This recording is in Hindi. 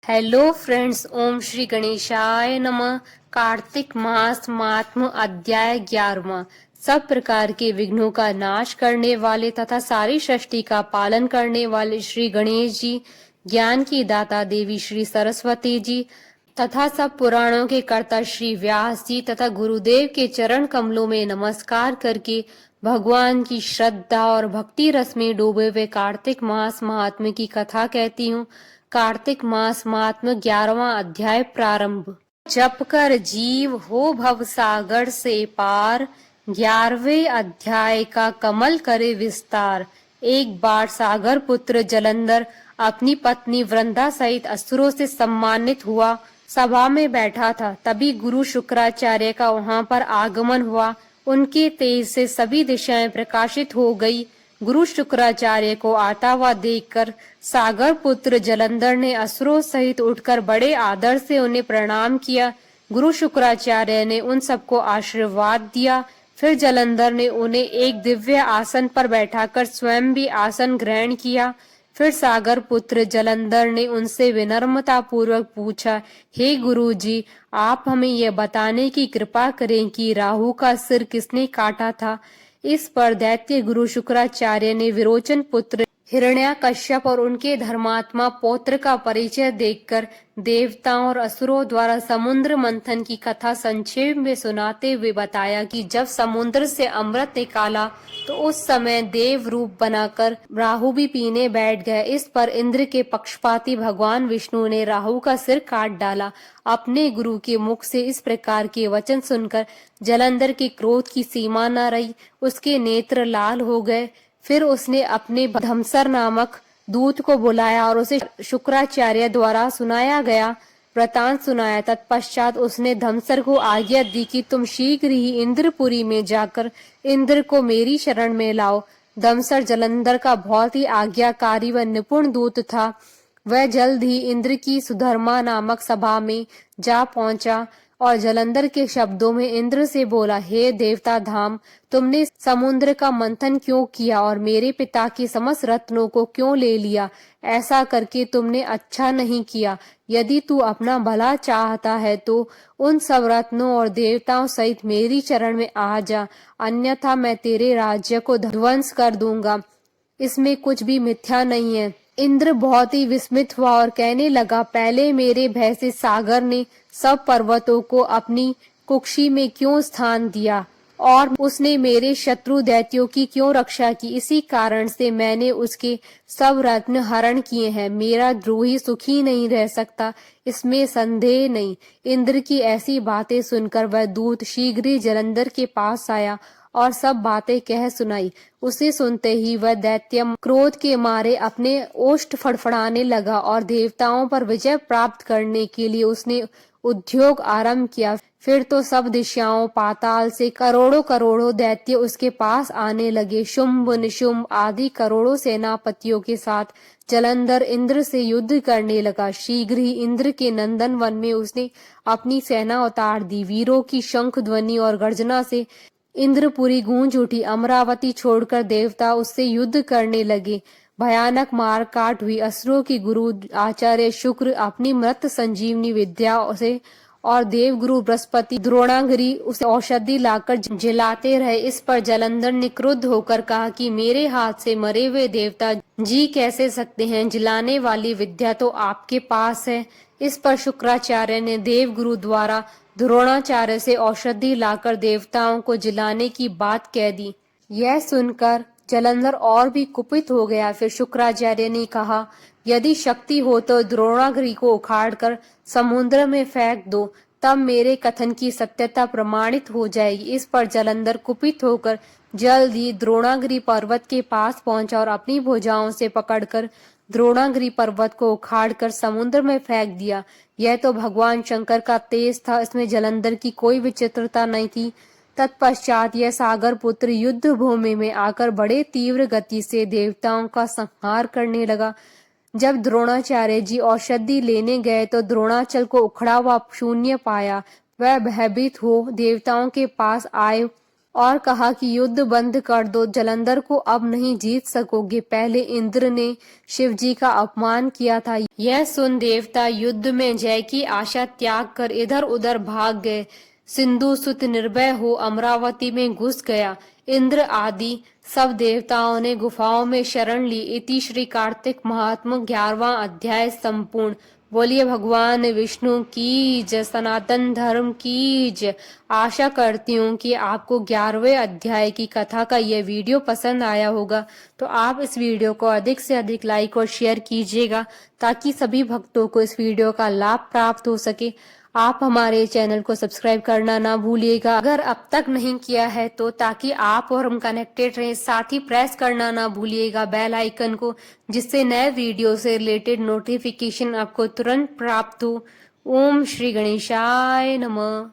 हेलो फ्रेंड्स, ओम श्री गणेशाय नमः। कार्तिक मास महात्म्य अध्याय 11वां। सब प्रकार के विघ्नों का नाश करने वाले तथा सारी सृष्टि का पालन करने वाले श्री गणेश जी, ज्ञान की दाता देवी श्री सरस्वती जी तथा सब पुराणों के कर्ता श्री व्यास जी तथा गुरुदेव के चरण कमलों में नमस्कार करके भगवान की श्रद्धा और भक्ति रस में डूबे हुए कार्तिक मास महात्म्य की कथा कहती हूँ। कार्तिक मास महात्म्य 11वां अध्याय प्रारंभ। जप कर जीव हो भव सागर से पार, 11वें अध्याय का कमल करे विस्तार। एक बार सागर पुत्र जलंधर अपनी पत्नी वृंदा सहित असुरों से सम्मानित हुआ सभा में बैठा था। तभी गुरु शुक्राचार्य का वहां पर आगमन हुआ। उनके तेज से सभी दिशाएं प्रकाशित हो गई। गुरु शुक्राचार्य को आता हुआ देखकर सागर पुत्र जलंधर ने असुरों सहित उठकर बड़े आदर से उन्हें प्रणाम किया। गुरु शुक्राचार्य ने उन सबको आशीर्वाद दिया। फिर जलंधर ने उन्हें एक दिव्य आसन पर बैठाकर स्वयं भी आसन ग्रहण किया। फिर सागर पुत्र जलंधर ने उनसे विनम्रता पूर्वक पूछा, हे गुरु जी, आप हमें यह बताने की कृपा करें कि राहु का सिर किसने काटा था। इस पर दैत्य गुरु शुक्राचार्य ने विरोचन पुत्र हिरण्याकश्यप और उनके धर्मात्मा पौत्र का परिचय देखकर देवताओं और असुरों द्वारा समुद्र मंथन की कथा संक्षेप में सुनाते हुए बताया कि जब समुद्र से अमृत निकाला तो उस समय देव रूप बनाकर राहु भी पीने बैठ गए। इस पर इंद्र के पक्षपाती भगवान विष्णु ने राहु का सिर काट डाला। अपने गुरु के मुख से इस प्रकार के वचन सुनकर जलंधर के क्रोध की सीमा न रही। उसके नेत्र लाल हो गए। फिर उसने अपने धमसर नामक दूत को बुलाया और उसे शुक्राचार्य द्वारा सुनाया गया वृतांत सुनाया। तत्पश्चात उसने धमसर को आज्ञा दी कि तुम शीघ्र ही इंद्रपुरी में जाकर इंद्र को मेरी शरण में लाओ। धमसर जलंधर का बहुत ही आज्ञाकारी व निपुण दूत था। वह जल्द ही इंद्र की सुधर्मा नामक सभा में जा पहुंचा और जलंधर के शब्दों में इंद्र से बोला, हे देवता धाम, तुमने समुद्र का मंथन क्यों किया और मेरे पिता के समस्त रत्नों को क्यों ले लिया। ऐसा करके तुमने अच्छा नहीं किया। यदि तू अपना भला चाहता है तो उन सब रत्नों और देवताओं सहित मेरी चरण में आ जा, अन्यथा मैं तेरे राज्य को ध्वंस कर दूंगा। इसमें कुछ भी मिथ्या नहीं है। इंद्र बहुत ही विस्मित हुआ और कहने लगा, पहले मेरे भय से सागर ने सब पर्वतों को अपनी कुक्षी में क्यों स्थान दिया और उसने मेरे शत्रु दैत्यों की क्यों रक्षा की। इसी कारण से मैंने उसके सब रत्न हरण किए हैं। मेरा द्रोही सुखी नहीं रह सकता, इसमें संदेह नहीं। इंद्र की ऐसी बातें सुनकर वह दूत शीघ्र ही जलंधर के पास आया और सब बातें कह सुनाई। उसे सुनते ही वह दैत्य क्रोध के मारे अपने ओष्ठ फड़फड़ाने लगा और देवताओं पर विजय प्राप्त करने के लिए उसने उद्योग आरंभ किया। फिर तो सब दिशाओं पाताल से करोड़ों करोड़ों दैत्य उसके पास आने लगे। शुंभ निशुंभ आदि करोड़ों सेनापतियों के साथ जलंधर इंद्र से युद्ध करने लगा। शीघ्र ही इंद्र के नंदन वन में उसने अपनी सेना उतार दी। वीरों की शंख ध्वनि और गर्जना से इंद्रपुरी गूंज उठी। अमरावती छोड़कर देवता उससे युद्ध करने लगे। भयानक मार काट हुई। असुरों की गुरु आचार्य शुक्र अपनी मृत संजीवनी विद्या से और देवगुरु बृहस्पति द्रोणागिरी उसे औषधि लाकर जिलाते रहे। इस पर जलंधर ने क्रुद्ध होकर कहा कि मेरे हाथ से मरे हुए देवता जी कैसे सकते हैं, जिलाने वाली विद्या तो आपके पास है। इस पर शुक्राचार्य ने देवगुरु द्वारा द्रोणाचार्य से औषधि लाकर देवताओं को जिलाने की बात कह दी। यह सुनकर जलंधर और भी कुपित हो गया। फिर शुक्राचार्य ने कहा, यदि शक्ति हो तो द्रोणागिरी को उखाड़कर समुद्र में फेंक दो, तब मेरे कथन की सत्यता प्रमाणित हो जाएगी। इस पर जलंधर कुपित होकर जल्द ही द्रोणागिरी पर्वत के पास पहुंचा और अपनी भुजाओं से पकड़कर द्रोणागिरी पर्वत को उखाड़कर समुद्र में फेंक दिया। यह तो भगवान शंकर का तेज था, इसमें जलंधर की कोई विचित्रता नहीं थी। तत्पश्चात यह सागर पुत्र युद्ध भूमि में आकर बड़े तीव्र गति से देवताओं का संहार करने लगा। जब द्रोणाचार्य जी औषधि लेने गए तो द्रोणाचल को उखड़ा हुआ शून्य पाया। वह भयभीत हो देवताओं के पास आए और कहा कि युद्ध बंद कर दो, जलंधर को अब नहीं जीत सकोगे। पहले इंद्र ने शिव जी का अपमान किया था। यह सुन देवता युद्ध में जय की आशा त्याग कर इधर उधर भाग गए। सिंधु सुत निर्भय हो अमरावती में घुस गया। इंद्र आदि सब देवताओं ने गुफाओं में शरण ली। इति श्री कार्तिक महात्म 11वां अध्याय संपूर्ण। बोलिए भगवान विष्णु की जय, सनातन धर्म की जय। आशा करती हूँ कि आपको 11वें अध्याय की कथा का यह वीडियो पसंद आया होगा, तो आप इस वीडियो को अधिक से अधिक लाइक और शेयर कीजिएगा ताकि सभी भक्तों को इस वीडियो का लाभ प्राप्त हो सके। आप हमारे चैनल को सब्सक्राइब करना ना भूलिएगा अगर अब तक नहीं किया है तो, ताकि आप और हम कनेक्टेड रहें। साथ ही प्रेस करना ना भूलिएगा बेल आइकन को, जिससे नए वीडियो से रिलेटेड नोटिफिकेशन आपको तुरंत प्राप्त हो। ओम श्री गणेशाय नमः।